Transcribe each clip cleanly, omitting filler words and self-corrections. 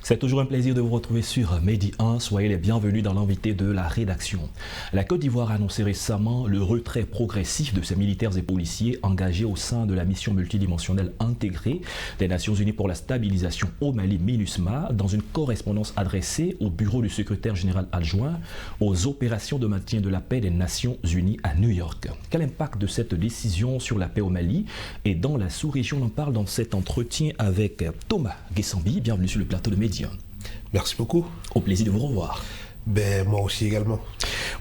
C'est toujours un plaisir de vous retrouver sur Medi 1. Soyez les bienvenus dans l'invité de la rédaction. La Côte d'Ivoire a annoncé récemment le retrait progressif de ses militaires et policiers engagés au sein de la mission multidimensionnelle intégrée des Nations Unies pour la stabilisation au Mali, MINUSMA, dans une correspondance adressée au bureau du secrétaire général adjoint aux opérations de maintien de la paix des Nations Unies à New York. Quel impact de cette décision sur la paix au Mali et dans la sous-région? On en parle dans cet entretien avec Thomas Guessambi. Bienvenue sur le plateau de Medi 1. Merci beaucoup. Au plaisir de vous revoir. Moi aussi également.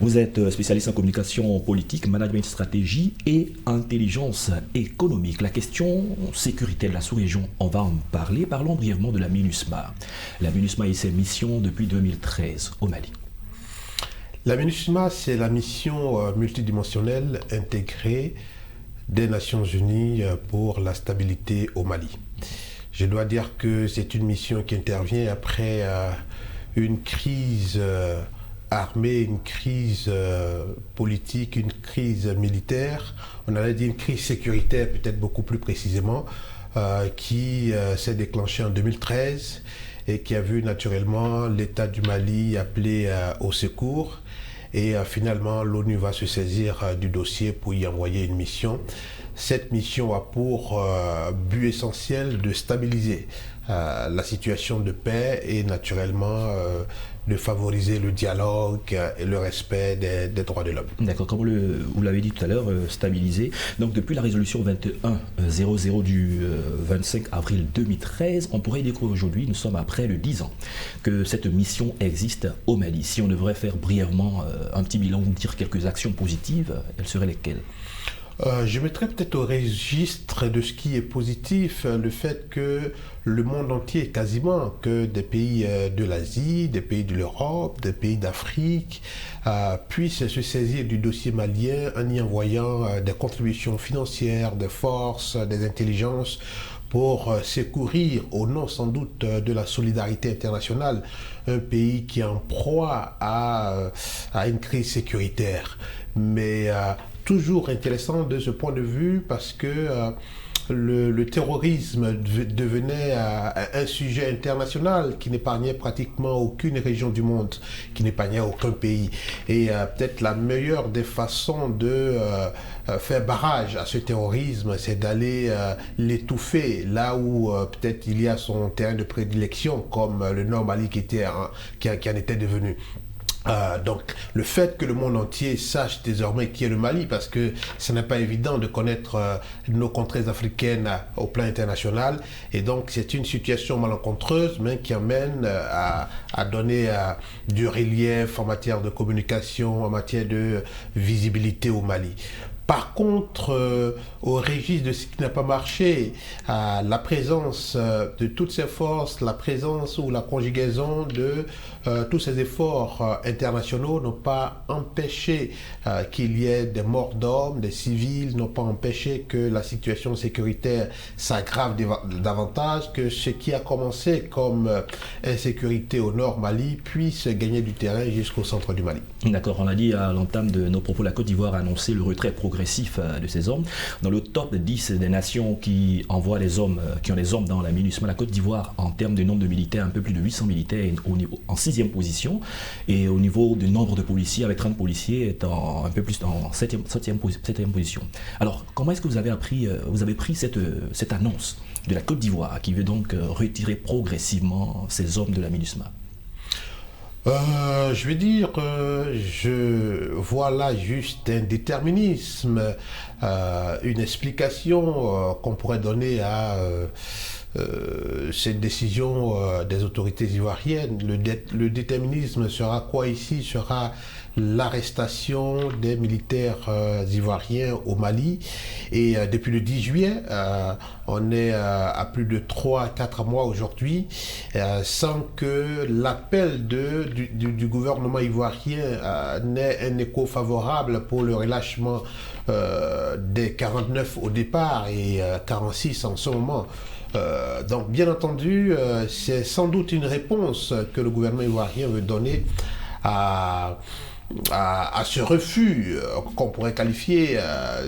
Vous êtes spécialiste en communication politique, management stratégie et intelligence économique. La question sécurité de la sous-région, on va en parler. Parlons brièvement de la MINUSMA. La MINUSMA et ses missions depuis 2013 au Mali. La MINUSMA, c'est la mission multidimensionnelle intégrée des Nations Unies pour la stabilité au Mali. Je dois dire que c'est une mission qui intervient après une crise armée, une crise politique, une crise militaire. On allait dire une crise sécuritaire, peut-être beaucoup plus précisément, qui s'est déclenchée en 2013 et qui a vu naturellement l'État du Mali appelé au secours. Et finalement, l'ONU va se saisir du dossier pour y envoyer une mission. Cette mission a pour but essentiel de stabiliser la situation de paix et naturellement de favoriser le dialogue et le respect des droits de l'homme. D'accord, comme vous l'avez dit tout à l'heure, stabiliser. Donc depuis la résolution 2100 du 25 avril 2013, on pourrait dire qu'aujourd'hui, nous sommes à près de 10 ans que cette mission existe au Mali. Si on devrait faire brièvement un petit bilan ou dire quelques actions positives, elles seraient lesquelles? Je mettrais peut-être au registre de ce qui est positif le fait que le monde entier, quasiment, que des pays de l'Asie, des pays de l'Europe, des pays d'Afrique puissent se saisir du dossier malien en y envoyant des contributions financières, des forces, des intelligences pour secourir, au nom sans doute de la solidarité internationale, un pays qui est en proie à une crise sécuritaire. Mais toujours intéressant de ce point de vue parce que le terrorisme devenait un sujet international qui n'épargnait pratiquement aucune région du monde, qui n'épargnait aucun pays. Et peut-être la meilleure des façons de faire barrage à ce terrorisme, c'est d'aller l'étouffer là où peut-être il y a son terrain de prédilection, comme le Nord Mali qui en était devenu. Donc le fait que le monde entier sache désormais qui est le Mali, parce que ce n'est pas évident de connaître nos contrées africaines au plan international, et donc c'est une situation malencontreuse mais qui amène à donner du relief en matière de communication, en matière de visibilité au Mali. Par contre, au registre de ce qui n'a pas marché, la présence de toutes ces forces, la présence ou la conjugaison de tous ces efforts internationaux n'ont pas empêché qu'il y ait des morts d'hommes, des civils, n'ont pas empêché que la situation sécuritaire s'aggrave davantage, que ce qui a commencé comme insécurité au nord Mali puisse gagner du terrain jusqu'au centre du Mali. D'accord, on a dit à l'entame de nos propos, la Côte d'Ivoire a annoncé le retrait progressif de ses hommes. Dans le top 10 des nations qui envoient les hommes, qui ont des hommes dans la MINUSMA, la Côte d'Ivoire, en termes de nombre de militaires, un peu plus de 800 militaires en 6e position, et au niveau du nombre de policiers, avec 30 policiers, est un peu plus en 7e position. Alors, comment est-ce que vous avez pris cette annonce de la Côte d'Ivoire qui veut donc retirer progressivement ces hommes de la MINUSMA? Je vais dire, je vois là juste un déterminisme, une explication qu'on pourrait donner à cette décision des autorités ivoiriennes. Le déterminisme sera quoi ici? Sera l'arrestation des militaires ivoiriens au Mali. Et depuis le 10 juillet, on est à plus de 3 à 4 mois aujourd'hui, sans que l'appel du gouvernement ivoirien n'ait un écho favorable pour le relâchement des 49 au départ et 46 en ce moment. Donc bien entendu, c'est sans doute une réponse que le gouvernement ivoirien veut donner à à ce refus qu'on pourrait qualifier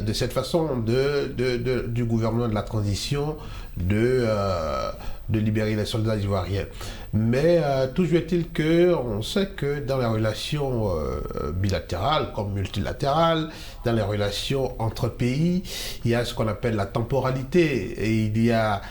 de cette façon du gouvernement de la transition de libérer les soldats ivoiriens. Mais toujours est-il qu'on sait que dans les relations bilatérales comme multilatérales, dans les relations entre pays, il y a ce qu'on appelle la temporalité. Et il y a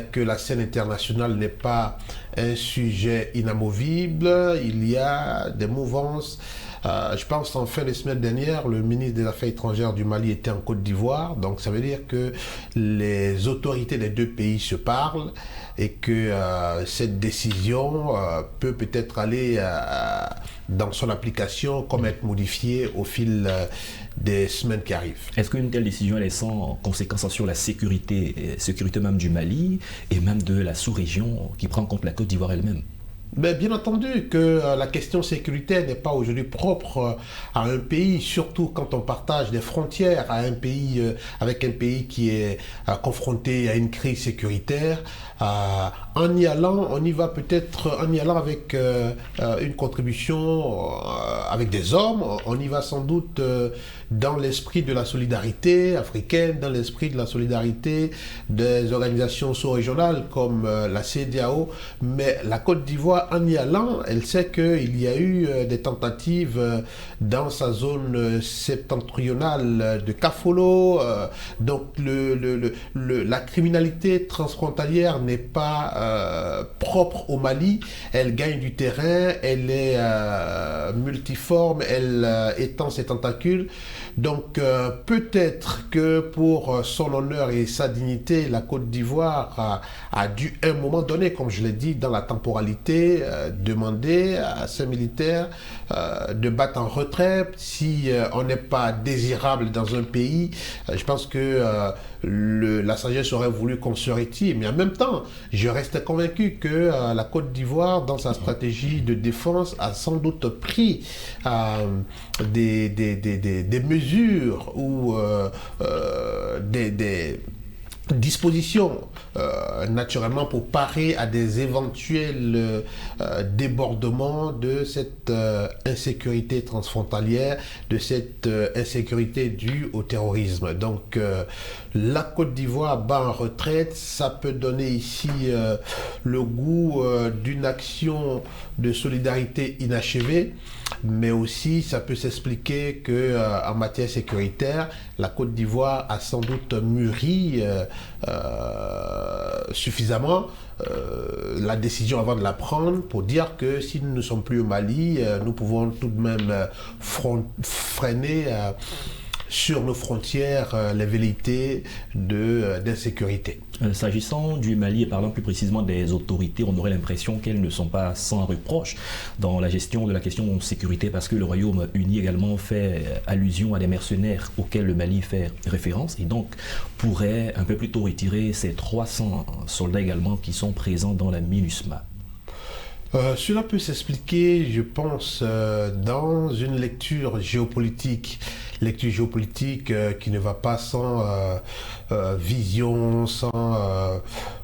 que la scène internationale n'est pas un sujet inamovible, il y a des mouvances. Je pense en fin de semaine dernière, le ministre des Affaires étrangères du Mali était en Côte d'Ivoire. Donc ça veut dire que les autorités des deux pays se parlent et que cette décision peut peut-être aller dans son application comme être modifiée au fil des semaines qui arrivent. Est-ce qu'une telle décision est sans conséquence sur la sécurité même du Mali et même de la sous-région qui prend en compte la Côte d'Ivoire elle-même? Mais bien entendu que la question sécuritaire n'est pas aujourd'hui propre à un pays, surtout quand on partage des frontières à un pays, avec un pays qui est confronté à une crise sécuritaire. En y allant, on y va peut-être, en y allant avec une contribution, avec des hommes, on y va sans doute dans l'esprit de la solidarité africaine, dans l'esprit de la solidarité des organisations sous-régionales comme la CEDEAO, mais la Côte d'Ivoire, en y allant, elle sait qu'il y a eu des tentatives dans sa zone septentrionale de Kafolo. Donc la criminalité transfrontalière n'est pas propre au Mali. Elle gagne du terrain, elle est multiforme, elle étend ses tentacules. Donc peut-être que pour son honneur et sa dignité, la Côte d'Ivoire a dû à un moment donné, comme je l'ai dit, dans la temporalité, demander à ses militaires de battre en retraite si on n'est pas désirable dans un pays. Je pense que la sagesse aurait voulu qu'on se retire, mais en même temps, je reste convaincu que la Côte d'Ivoire, dans sa stratégie de défense, a sans doute pris des mesures ou des dispositions naturellement pour parer à des éventuels débordements de cette insécurité transfrontalière, de cette insécurité due au terrorisme. Donc la Côte d'Ivoire bat en retraite, ça peut donner ici le goût d'une action de solidarité inachevée, mais aussi ça peut s'expliquer que en matière sécuritaire, la Côte d'Ivoire a sans doute mûri suffisamment la décision avant de la prendre pour dire que si nous ne sommes plus au Mali, nous pouvons tout de même freiner sur nos frontières les velléités d'insécurité. S'agissant du Mali et parlant plus précisément des autorités, on aurait l'impression qu'elles ne sont pas sans reproche dans la gestion de la question de sécurité parce que le Royaume-Uni également fait allusion à des mercenaires auxquels le Mali fait référence et donc pourrait un peu plus tôt retirer ces 300 soldats également qui sont présents dans la MINUSMA. Cela peut s'expliquer, je pense, dans une lecture géopolitique qui ne va pas sans vision, sans,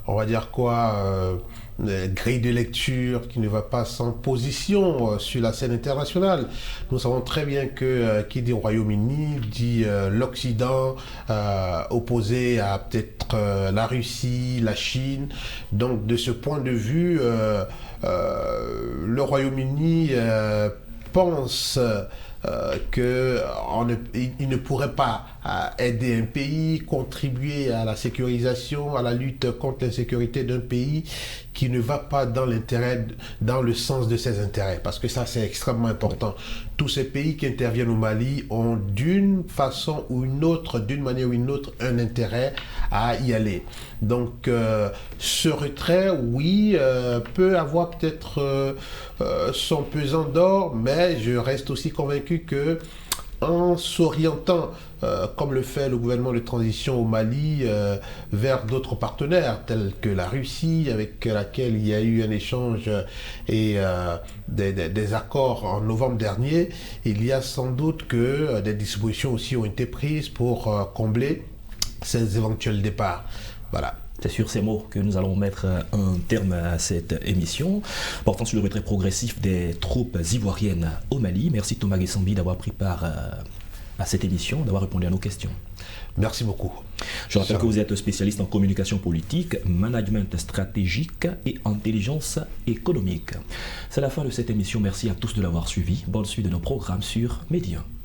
on va dire quoi, grille de lecture, qui ne va pas sans position sur la scène internationale. Nous savons très bien que qui dit Royaume-Uni dit l'Occident opposé à peut-être la Russie, la Chine. Donc de ce point de vue, le Royaume-Uni pense qu'il ne pourrait pas aider un pays, contribuer à la sécurisation, à la lutte contre l'insécurité d'un pays qui ne va pas dans le sens de ses intérêts. Parce que ça, c'est extrêmement important. Tous ces pays qui interviennent au Mali ont d'une façon ou une autre, d'une manière ou une autre, un intérêt à y aller. Donc, ce retrait, oui, peut avoir peut-être son pesant d'or, mais je reste aussi convaincu que en s'orientant, comme le fait le gouvernement de transition au Mali, vers d'autres partenaires, tels que la Russie, avec laquelle il y a eu un échange et des accords en novembre dernier, il y a sans doute que des dispositions aussi ont été prises pour combler ces éventuels départs. Voilà. C'est sur ces mots que nous allons mettre un terme à cette émission portant sur le retrait progressif des troupes ivoiriennes au Mali. Merci Thomas Guessambi d'avoir pris part à cette émission, d'avoir répondu à nos questions. Merci beaucoup. Je rappelle que vous êtes spécialiste en communication politique, management stratégique et intelligence économique. C'est la fin de cette émission. Merci à tous de l'avoir suivi. Bonne suite de nos programmes sur Média 1.